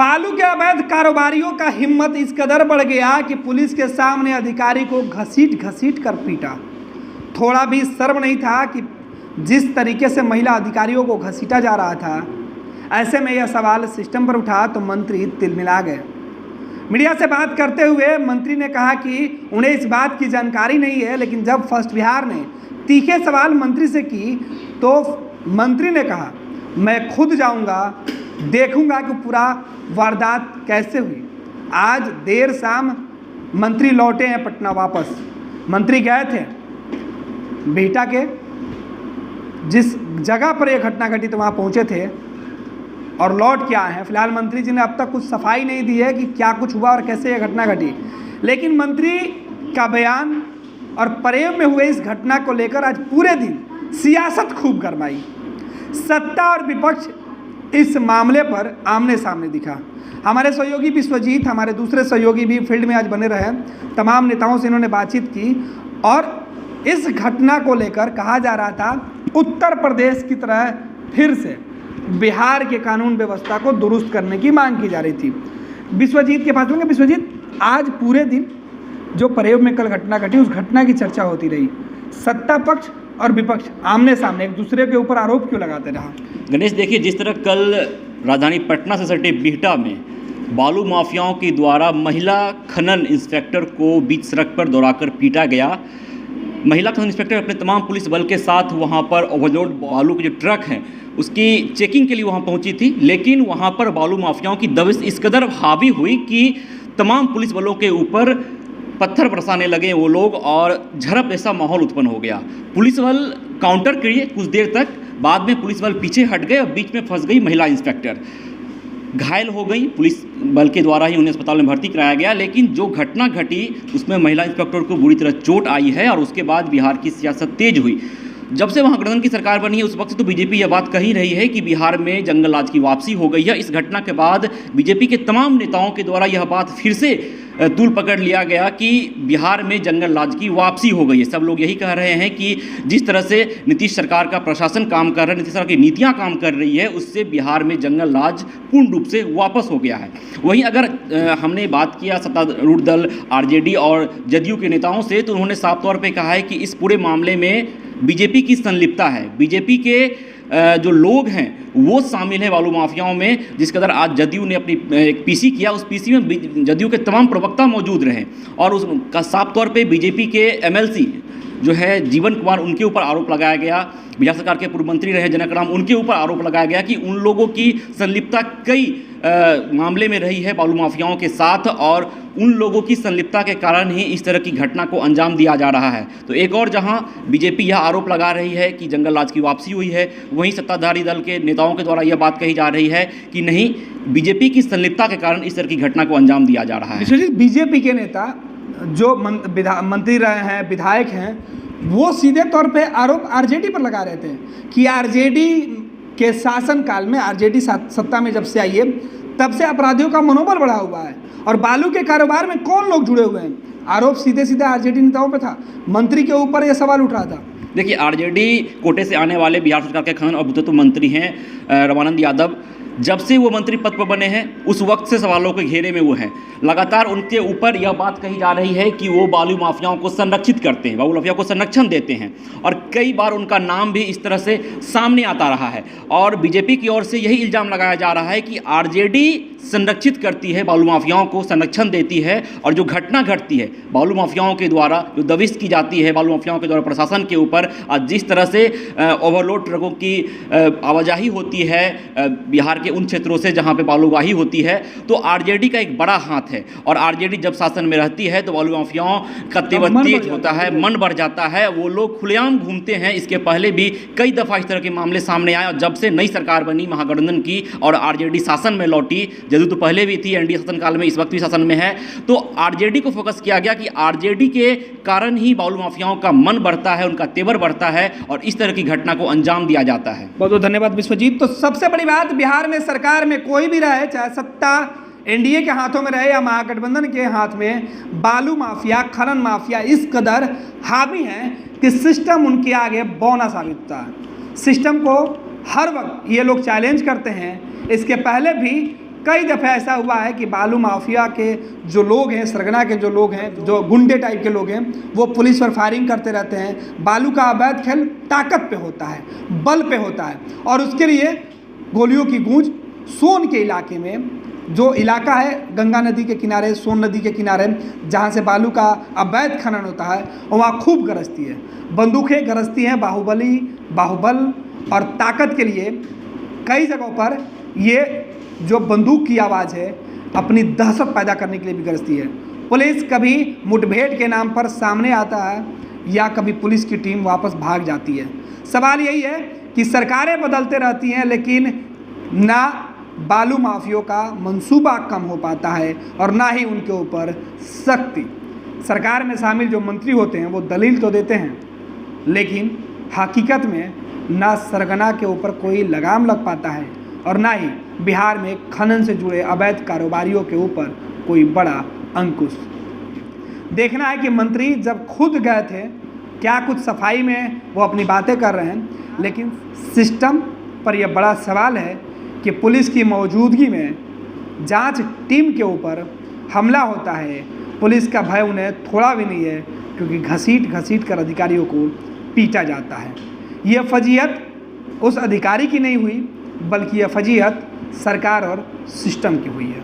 बालू के अवैध कारोबारियों का हिम्मत इस कदर बढ़ गया कि पुलिस के सामने अधिकारी को घसीट घसीट कर पीटा। थोड़ा भी शर्म नहीं था कि जिस तरीके से महिला अधिकारियों को घसीटा जा रहा था। ऐसे में यह सवाल सिस्टम पर उठा तो मंत्री तिलमिला गए। मीडिया से बात करते हुए मंत्री ने कहा कि उन्हें इस बात की जानकारी नहीं है, लेकिन जब फर्स्ट बिहार ने तीखे सवाल मंत्री से की तो मंत्री ने कहा, मैं खुद जाऊंगा, देखूंगा कि पूरा वारदात कैसे हुई। आज देर शाम मंत्री लौटे हैं पटना वापस। मंत्री गए थे बिहटा के जिस जगह पर यह घटना घटी तो वहाँ पहुँचे थे और लौट के आए हैं। फिलहाल मंत्री जी ने अब तक कुछ सफाई नहीं दी है कि क्या कुछ हुआ और कैसे यह घटना घटी, लेकिन मंत्री का बयान और परेव में हुए इस घटना को लेकर आज पूरे दिन सियासत खूब गरमाई। सत्ता और विपक्ष इस मामले पर आमने सामने दिखा। हमारे सहयोगी विश्वजीत, हमारे दूसरे सहयोगी भी फील्ड में आज बने रहे। तमाम नेताओं से इन्होंने बातचीत की और इस घटना को लेकर कहा जा रहा था उत्तर प्रदेश की तरह फिर से बिहार के कानून व्यवस्था को दुरुस्त करने की मांग की जा रही थी। विश्वजीत के पास होंगे। विश्वजीत, आज पूरे दिन जो परेव में कल घटना घटी उस घटना की चर्चा होती रही। सत्ता पक्ष और विपक्ष आमने सामने एक दूसरे के ऊपर आरोप क्यों लगाते रहा? गणेश, देखिए, जिस तरह कल राजधानी पटना से सटे बिहटा में बालू माफियाओं के द्वारा महिला खनन इंस्पेक्टर को बीच सड़क पर दौड़ाकर पीटा गया। महिला खनन इंस्पेक्टर अपने तमाम पुलिस बल के साथ वहां पर ओवरलोड बालू के जो ट्रक हैं उसकी चेकिंग के लिए वहां पहुंची थी, लेकिन वहां पर बालू माफियाओं की दबिश इस कदर हावी हुई कि तमाम पुलिस बलों के ऊपर पत्थर बरसाने लगे वो लोग और झड़प जैसा माहौल उत्पन्न हो गया। पुलिस बल काउंटर किए कुछ देर तक, बाद में पुलिस बल पीछे हट गए और बीच में फंस गई महिला इंस्पेक्टर। घायल हो गई, पुलिस बल के द्वारा ही उन्हें अस्पताल में भर्ती कराया गया। लेकिन जो घटना घटी उसमें महिला इंस्पेक्टर को बुरी तरह चोट आई है और उसके बाद बिहार की सियासत तेज हुई। जब से वहाँ गठबंधन की सरकार बनी है उस वक्त से तो बीजेपी यह बात कही रही है कि बिहार में जंगल राज की वापसी हो गई है। इस घटना के बाद बीजेपी के तमाम नेताओं के द्वारा यह बात फिर से तूल पकड़ लिया गया कि बिहार में जंगल राज की वापसी हो गई है। सब लोग यही कह रहे हैं कि जिस तरह से नीतीश सरकार का प्रशासन काम कर रहा है, नीतीश सरकार की नीतियाँ काम कर रही है, उससे बिहार में जंगल राज पूर्ण रूप से वापस हो गया है। वहीं अगर हमने बात किया सत्तारूढ़ दल आरजेडी और जदयू के नेताओं से तो उन्होंने साफ तौर पर कहा है कि इस पूरे मामले में बीजेपी की संलिप्तता है। बीजेपी के जो लोग हैं वो शामिल हैं बालू माफियाओं में। जिस कदर आज जदयू ने अपनी एक पीसी किया, उस पीसी में जदयू के तमाम प्रवक्ता मौजूद रहे और उसका साफ तौर पे बीजेपी के एमएलसी जो है जीवन कुमार, उनके ऊपर आरोप लगाया गया। बिहार सरकार के पूर्व मंत्री रहे जनक राम, उनके ऊपर आरोप लगाया गया कि उन लोगों की संलिप्तता कई मामले में रही है बालू माफियाओं के साथ और उन लोगों की संलिप्तता के कारण ही इस तरह की घटना को अंजाम दिया जा रहा है। तो एक और जहां बीजेपी यह आरोप लगा रही है कि जंगल राज की वापसी हुई है, वहीं सत्ताधारी दल के नेताओं के द्वारा यह बात कही जा रही है कि नहीं, बीजेपी की संलिप्तता के कारण इस तरह की घटना को अंजाम दिया जा रहा है। बीजेपी के नेता जो मंत्री रहे हैं, विधायक हैं, वो सीधे तौर पे आरोप आरजेडी पर लगा रहे थे कि आरजेडी के शासनकाल में, आरजेडी सत्ता में जब से आई है तब से अपराधियों का मनोबल बढ़ा हुआ है और बालू के कारोबार में कौन लोग जुड़े हुए हैं। आरोप सीधे सीधे आरजेडी नेताओं पे था, मंत्री के ऊपर यह सवाल उठ रहा था। देखिए, आरजेडी कोटे से आने वाले बिहार सरकार के खनन और भूतत्व मंत्री हैं रमानंद यादव। जब से वो मंत्री पद पर बने हैं उस वक्त से सवालों के घेरे में वो हैं। लगातार उनके ऊपर यह बात कही जा रही है कि वो बालू माफियाओं को संरक्षित करते हैं, बालू माफिया को संरक्षण देते हैं और कई बार उनका नाम भी इस तरह से सामने आता रहा है और बीजेपी की ओर से यही इल्ज़ाम लगाया जा रहा है कि आरजेडी संरक्षित करती है, बालू माफियाओं को संरक्षण देती है और जो घटना घटती है बालू माफियाओं के द्वारा, जो दबिश की जाती है बालू माफियाओं के द्वारा प्रशासन के ऊपर, जिस तरह से ओवरलोड ट्रकों की आवाजाही होती है बिहार के उन क्षेत्रों से जहां पे बालूवाही होती है, तो आरजेडी का एक बड़ा हाथ है और आरजेडी जब शासन में रहती है तो बालू माफियाओं का तेवर तेज होता है, मन बढ़ जाता है, वो लोग खुलेआम घूमते हैं। इसके पहले भी कई दफ़ा इस तरह के मामले सामने आए और जब से नई सरकार बनी महागठबंधन की और आरजेडी शासन में लौटी, जदयू तो पहले भी थी एनडीए शासन काल में, इस वक्त भी शासन में है, तो आरजेडी को फोकस किया गया कि आरजेडी के कारण ही बालू माफियाओं का मन बढ़ता है, उनका तेवर बढ़ता है और इस तरह की घटना को अंजाम दिया जाता है। बहुत बहुत धन्यवाद विश्वजीत। तो सबसे बड़ी बात, बिहार में सरकार में कोई भी रहे, चाहे सत्ता एनडीए के हाथों में रहे या महागठबंधन के हाथ में, बालू माफिया, खनन माफिया इस कदर हावी हैं कि सिस्टम उनके आगे बौना साबित होता है। सिस्टम को हर वक्त ये लोग चैलेंज करते हैं। इसके पहले भी कई दफ़े ऐसा हुआ है कि बालू माफिया के जो लोग हैं, सरगना के जो लोग हैं, जो गुंडे टाइप के लोग हैं, वो पुलिस पर फायरिंग करते रहते हैं। बालू का अवैध खेल ताकत पे होता है, बल पे होता है, और उसके लिए गोलियों की गूंज सोन के इलाके में, जो इलाका है गंगा नदी के किनारे, सोन नदी के किनारे, जहाँ से बालू का अवैध खनन होता है, वहाँ खूब गरजती है, बंदूकें गरजती हैं। बाहुबल और ताकत के लिए कई जगहों पर ये जो बंदूक की आवाज़ है अपनी दहशत पैदा करने के लिए भी गरजती है। पुलिस कभी मुठभेड़ के नाम पर सामने आता है या कभी पुलिस की टीम वापस भाग जाती है। सवाल यही है कि सरकारें बदलते रहती हैं, लेकिन ना बालू माफियों का मंसूबा कम हो पाता है और ना ही उनके ऊपर सख्ती। सरकार में शामिल जो मंत्री होते हैं वो दलील तो देते हैं, लेकिन हकीकत में ना सरगना के ऊपर कोई लगाम लग पाता है और ना ही बिहार में खनन से जुड़े अवैध कारोबारियों के ऊपर कोई बड़ा अंकुश। देखना है कि मंत्री जब खुद गए थे, क्या कुछ सफाई में वो अपनी बातें कर रहे हैं, लेकिन सिस्टम पर यह बड़ा सवाल है कि पुलिस की मौजूदगी में जांच टीम के ऊपर हमला होता है। पुलिस का भय उन्हें थोड़ा भी नहीं है, क्योंकि घसीट कर अधिकारियों को पीटा जाता है। यह फजीहत उस अधिकारी की नहीं हुई, बल्कि यह फजीहत सरकार और सिस्टम की हुई है।